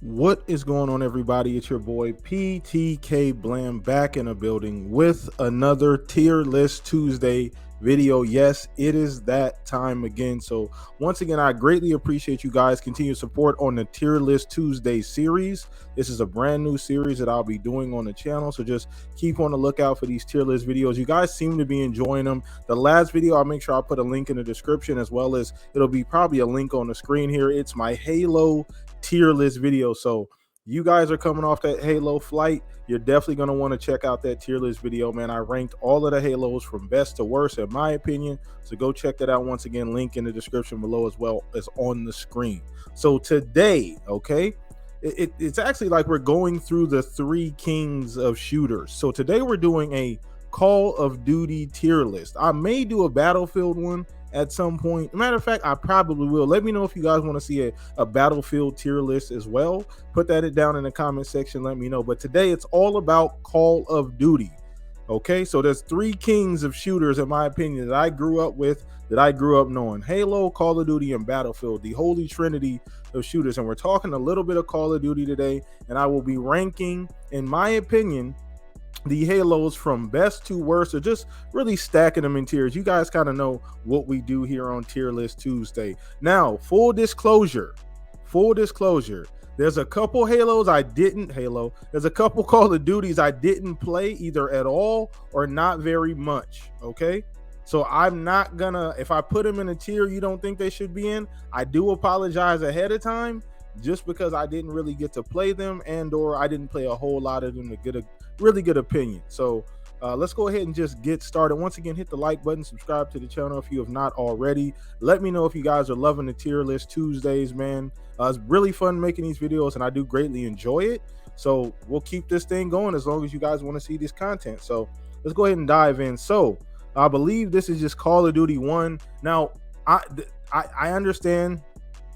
What is going on, everybody? It's your boy PTK Blam back in the building with another tier list Tuesday video. Yes, it is that time again. So once again, I greatly appreciate you guys' continued support on the tier list Tuesday series. This is a brand new series that I'll be doing on the channel, so just keep on the lookout for these tier list videos. You guys seem to be enjoying them. The last video, I'll make sure I'll put a link in the description, as well as it'll be probably a link on the screen here. It's my Halo tier list video. So you guys are coming off that Halo flight, you're definitely going to want to check out that tier list video, man. I ranked all of the Halos from best to worst in my opinion, so go check that out. Once again, link in the description below as well as on the screen. So today, okay, it's actually like we're going through the three kings of shooters. So today we're doing a Call of Duty tier list. I may do a Battlefield one at some point. Matter of fact, I probably will. Let me know if you guys want to see a Battlefield tier list as well. Put that down in the comment section. Let me know. But today it's all about Call of Duty. Okay, so there's three kings of shooters, in my opinion, that I grew up with, that I grew up knowing: Halo, Call of Duty, and Battlefield, the holy trinity of shooters. And we're talking a little bit of Call of Duty today, and I will be ranking, in my opinion, the Halos from best to worst, or just really stacking them in tiers. You guys kind of know what we do here on Tier List Tuesday. Now, full disclosure, there's a couple Halos I didn't there's a couple Call of Duties I didn't play either at all or not very much, okay? So I'm not gonna, if I put them in a tier you don't think they should be in, I do apologize ahead of time, just because I didn't really get to play them, and or I didn't play a whole lot of them to get a really good opinion. So let's go ahead and just get started. Once again, hit the like button, subscribe to the channel if you have not already. Let me know if you guys are loving the tier list Tuesdays, man. It's really fun making these videos, and I do greatly enjoy it. So we'll keep this thing going as long as you guys want to see this content. So let's go ahead and dive in. So I believe this is just Call of Duty 1. Now I understand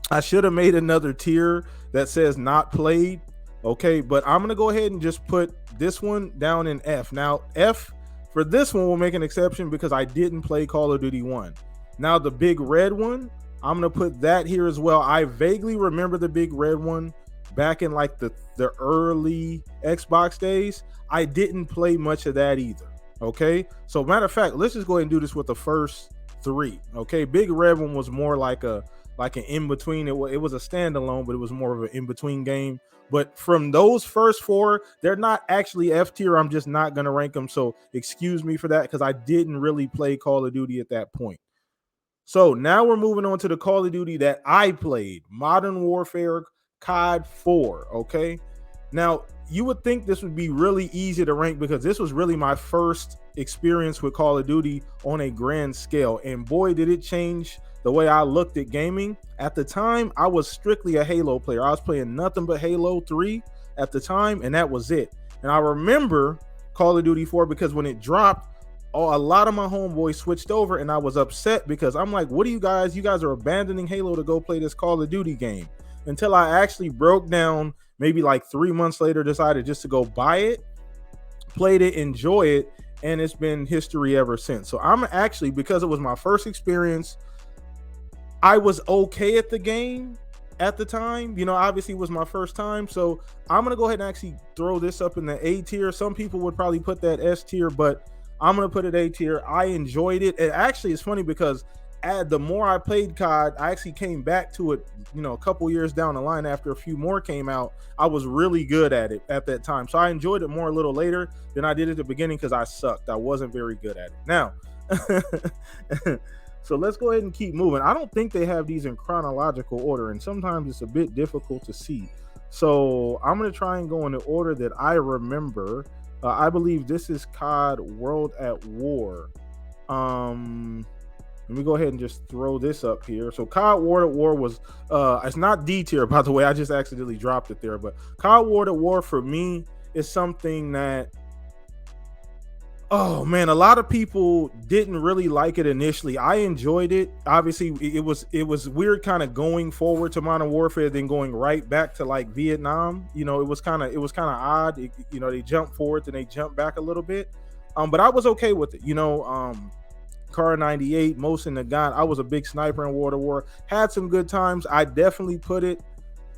I should have made another tier that says not played, okay, but I'm gonna go ahead and just put this one down in F. Now F for this one will make an exception because I didn't play Call of Duty 1. Now the big red one, I'm gonna put that here as well. I vaguely remember the big red one back in like the early Xbox days. I didn't play much of that either, okay? So matter of fact, let's just go ahead and do this with the first three, okay? Big red one was more like an in-between. It was a standalone, but it was more of an in-between game. But from those first four, they're not actually F tier. I'm just not going to rank them. So excuse me for that, because I didn't really play Call of Duty at that point. So now we're moving on to the Call of Duty that I played, Modern Warfare Cod 4, okay? Now, you would think this would be really easy to rank because this was really my first experience with Call of Duty on a grand scale. And boy, did it change the way I looked at gaming. At the time, I was strictly a Halo player. I was playing nothing but Halo 3 at the time, and that was it. And I remember Call of Duty 4 because when it dropped, a lot of my homeboys switched over, and I was upset because I'm like, what are you guys are abandoning Halo to go play this Call of Duty game. Until I actually broke down, maybe like 3 months later, decided just to go buy it, played it, enjoy it, and it's been history ever since. So I'm actually, because it was my first experience, I was okay at the game at the time. You know, obviously it was my first time. So I'm going to go ahead and actually throw this up in the A tier. Some people would probably put that S tier, but I'm going to put it A tier. I enjoyed it. And actually it's funny because the more I played COD, I actually came back to it, you know, a couple years down the line after a few more came out. I was really good at it at that time. So I enjoyed it more a little later than I did at the beginning because I sucked. I wasn't very good at it. Now, so let's go ahead and keep moving. I don't think they have these in chronological order, and sometimes it's a bit difficult to see. So I'm going to try and go in the order that I remember. I believe this is Cod World at War. Let me go ahead and just throw this up here. So Cod World at War was, it's not D tier, by the way. I just accidentally dropped it there. But Cod World at War for me is something that, oh man, a lot of people didn't really like it initially. I enjoyed it. Obviously, it was weird kind of going forward to Modern Warfare, then going right back to like Vietnam. You know, it was kind of odd. You know, they jumped forward and they jumped back a little bit. But I was okay with it. You know, Car 98, most in the gun. I was a big sniper in World of War. Had some good times. I definitely put it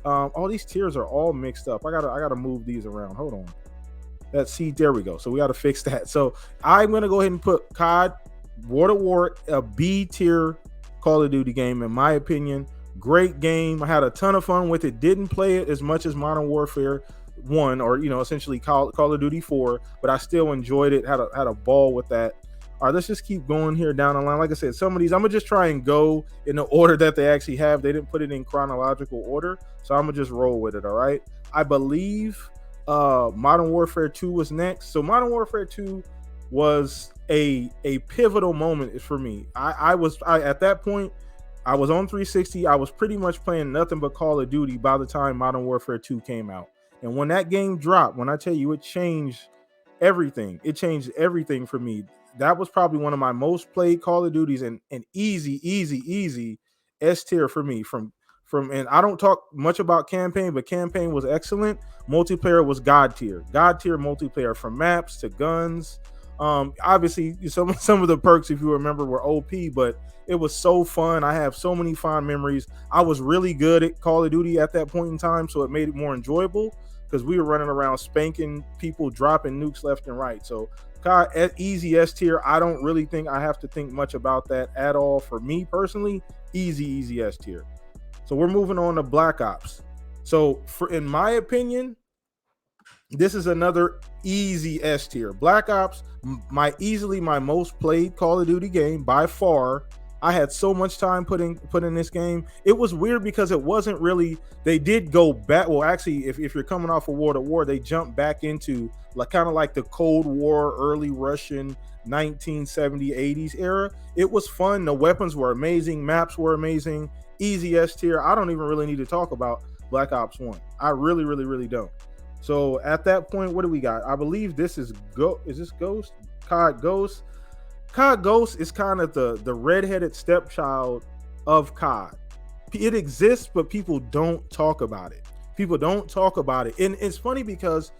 All these tiers are all mixed up. I gotta move these around. Hold on. There we go. So we got to fix that. So I'm gonna go ahead and put COD World of War a B tier Call of Duty game in my opinion. Great game. I had a ton of fun with it. Didn't play it as much as Modern Warfare 1 or essentially Call of Duty 4, but I still enjoyed it. Had a ball with that. All right, let's just keep going here down the line. Like I said, some of these I'm gonna just try and go in the order that they actually have. They didn't put it in chronological order, so I'm gonna just roll with it. All right. I believe Modern Warfare 2 was next. So Modern Warfare 2 was a pivotal moment for me. I at that point I was on 360. I was pretty much playing nothing but Call of Duty by the time Modern Warfare 2 came out. And when that game dropped, when I tell you it changed everything, it changed everything for me. That was probably one of my most played Call of Duties and easy S tier for me. And I don't talk much about campaign, but campaign was excellent. Multiplayer was God tier multiplayer from maps to guns. Obviously some of the perks, if you remember, were OP, but it was so fun. I have so many fond memories. I was really good at Call of Duty at that point in time, so it made it more enjoyable because we were running around spanking people, dropping nukes left and right. So easy S tier. I don't really think I have to think much about that at all. For me personally, easy S tier. So we're moving on to Black Ops. So in my opinion, this is another easy S tier. Black Ops, easily my most played Call of Duty game by far. I had so much time put in this game. It was weird because it wasn't really, they did go back. Well, actually, if you're coming off of World at War, they jumped back into kind of like the Cold War, early Russian 1970s, 80s era. It was fun. The weapons were amazing. Maps were amazing. Easy S tier. I don't even really need to talk about Black Ops 1. I really don't. So at that point, what do we got? I believe this is Ghost? Cod Ghost. Cod Ghost is kind of the redheaded stepchild of COD. It exists, but people don't talk about it. And it's funny because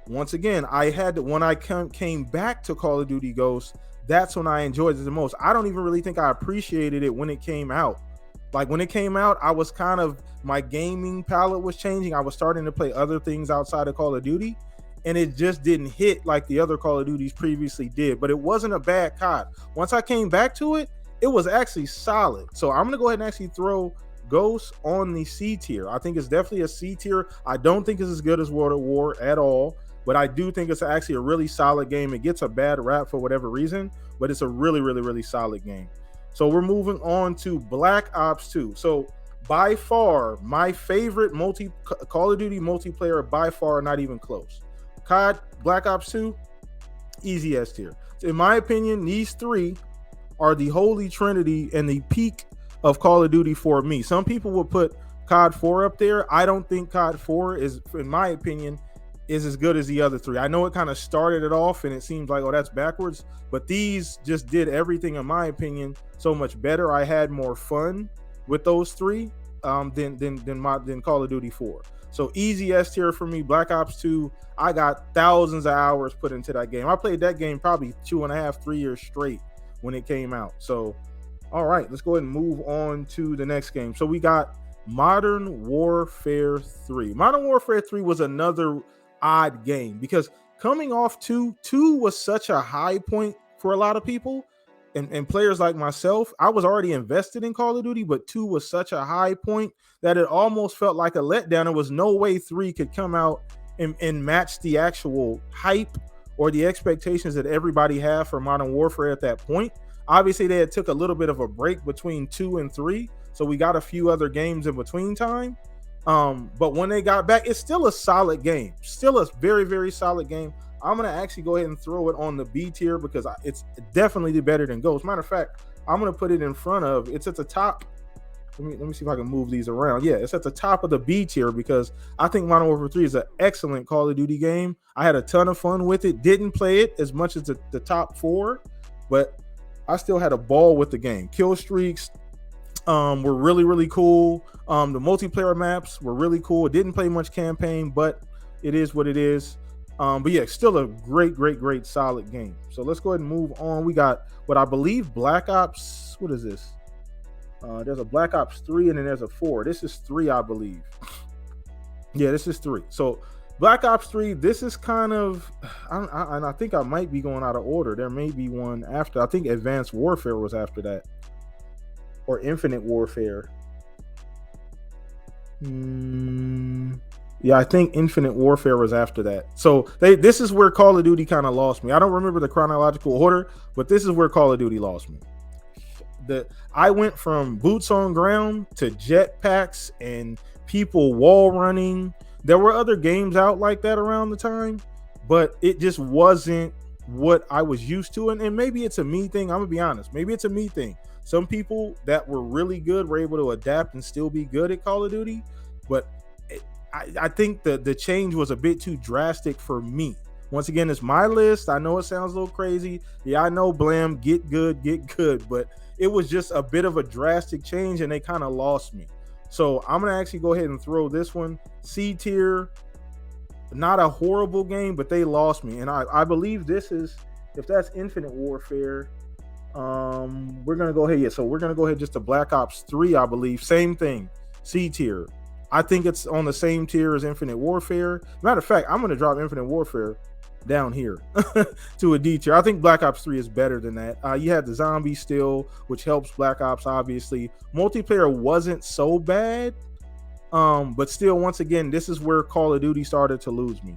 once again, when I came back to Call of Duty Ghost, that's when I enjoyed it the most. I don't even really think I appreciated it when it came out. Like when it came out, I was my gaming palette was changing. I was starting to play other things outside of Call of Duty, and it just didn't hit like the other Call of Duties previously did. But it wasn't a bad COD. Once I came back to it, it was actually solid. So I'm gonna go ahead and actually throw Ghost on the C tier. I think it's definitely a C tier. I don't think it's as good as World at War at all, but I do think it's actually a really solid game. It gets a bad rap for whatever reason, but it's a really solid game. So we're moving on to Black Ops 2. So by far, my favorite Call of Duty multiplayer, by far, not even close. COD, Black Ops 2, easy S tier. In my opinion, these three are the holy trinity and the peak of Call of Duty for me. Some people would put COD 4 up there. I don't think COD 4 is, in my opinion, is as good as the other three. I know it kind of started it off and it seems like, oh, that's backwards, but these just did everything, in my opinion, so much better. I had more fun with those three than Call of Duty 4. So easy S tier for me. Black Ops 2, I got thousands of hours put into that game. I played that game probably 2.5, 3 years straight when it came out. So, all right, let's go ahead and move on to the next game. So we got Modern Warfare 3. Modern Warfare 3 was another odd game because coming off 2 was such a high point for a lot of people and players like myself. I was already invested in Call of Duty, but 2 was such a high point that it almost felt like a letdown. There was no way 3 could come out and match the actual hype or the expectations that everybody had for Modern Warfare at that point. Obviously, they had took a little bit of a break between 2 and 3, so we got a few other games in between time. But when they got back, it's still a solid game, still a very solid game. I'm gonna actually go ahead and throw it on the B tier because it's definitely better than Ghost. Matter of fact, I'm gonna put it in front of. It's at the top. Let me see if I can move these around. Yeah, it's at the top of the B tier because I think Modern Warfare 3 is an excellent Call of Duty game. I had a ton of fun with it. Didn't play it as much as the top 4, but I still had a ball with the game. Kill streaks were really cool. The multiplayer maps were really cool. It didn't play much campaign, but it is what it is. But yeah, still a great solid game. So let's go ahead and move on. We got what I believe Black Ops. What is this? There's a Black Ops 3 and then there's a 4. This is 3, I believe. Yeah, this is 3. So Black Ops 3, this is kind of, and I think I might be going out of order. There may be one after. I think Advanced Warfare was after that, or Infinite Warfare. Yeah, I think Infinite Warfare was after that. So this is where Call of Duty kind of lost me. I don't remember the chronological order, but this is where Call of Duty lost me. I went from boots on ground to jetpacks and people wall running. There were other games out like that around the time, but it just wasn't what I was used to. And maybe it's a me thing. I'm gonna be honest. Maybe it's a me thing. Some people that were really good were able to adapt and still be good at Call of Duty, but I think the change was a bit too drastic for me. Once again, it's my list. I know it sounds a little crazy. Yeah, I know, Blam, get good, but it was just a bit of a drastic change and they kind of lost me. So I'm gonna actually go ahead and throw this one C tier. Not a horrible game, but they lost me. And I believe this is, if that's Infinite Warfare, we're gonna go ahead. Yeah, so we're gonna go ahead just to Black Ops 3, I believe. Same thing, C tier. I think it's on the same tier as Infinite Warfare. Matter of fact, I'm going to drop Infinite Warfare down here to a D tier. I think Black Ops 3 is better than that. You had the zombies still, which helps Black Ops, obviously. Multiplayer wasn't so bad, but still, once again, this is where Call of Duty started to lose me.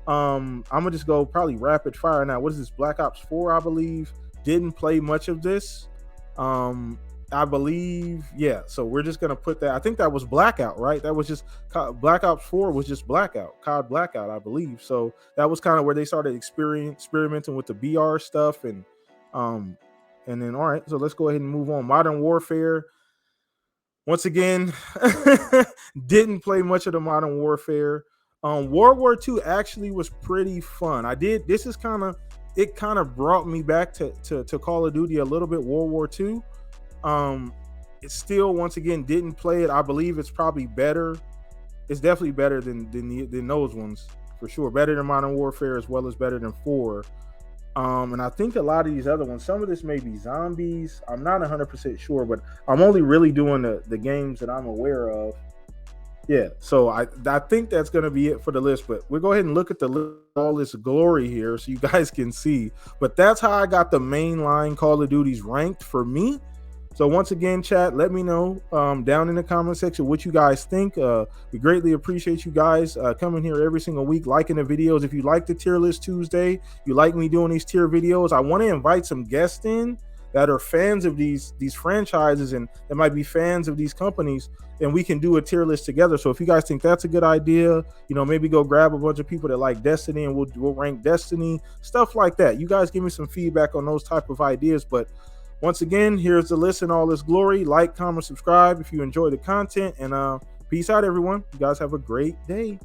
I'm going to just go probably rapid fire now. What is this? Black Ops 4, I believe. Didn't play much of this. I believe, yeah. So we're just gonna put that. I think that was Blackout, right? That was just Black Ops 4 was just Blackout, COD Blackout, I believe. So that was kind of where they started experimenting with the BR stuff, and then all right. So let's go ahead and move on. Modern Warfare. Once again, didn't play much of the Modern Warfare. World War II actually was pretty fun. This is kind of brought me back to Call of Duty a little bit. World War II. It still, once again, didn't play it. I believe it's probably better. It's definitely better than those ones, for sure. Better than Modern Warfare, as well as better than 4. And I think a lot of these other ones, some of this may be zombies. I'm not 100% sure, but I'm only really doing the games that I'm aware of. Yeah, so I think that's going to be it for the list, but we'll go ahead and look at the list, all this glory here so you guys can see. But that's how I got the mainline Call of Duties ranked for me. So once again, chat, let me know down in the comment section what you guys think. We greatly appreciate you guys coming here every single week, liking the videos. If you like the tier list Tuesday, you like me doing these tier videos, I want to invite some guests in that are fans of these franchises and that might be fans of these companies, and we can do a tier list together. So if you guys think that's a good idea, maybe go grab a bunch of people that like Destiny and we'll rank Destiny, stuff like that. You guys give me some feedback on those type of ideas. But once again, here's the list in all its glory. Like, comment, subscribe if you enjoy the content, and peace out, everyone. You guys have a great day.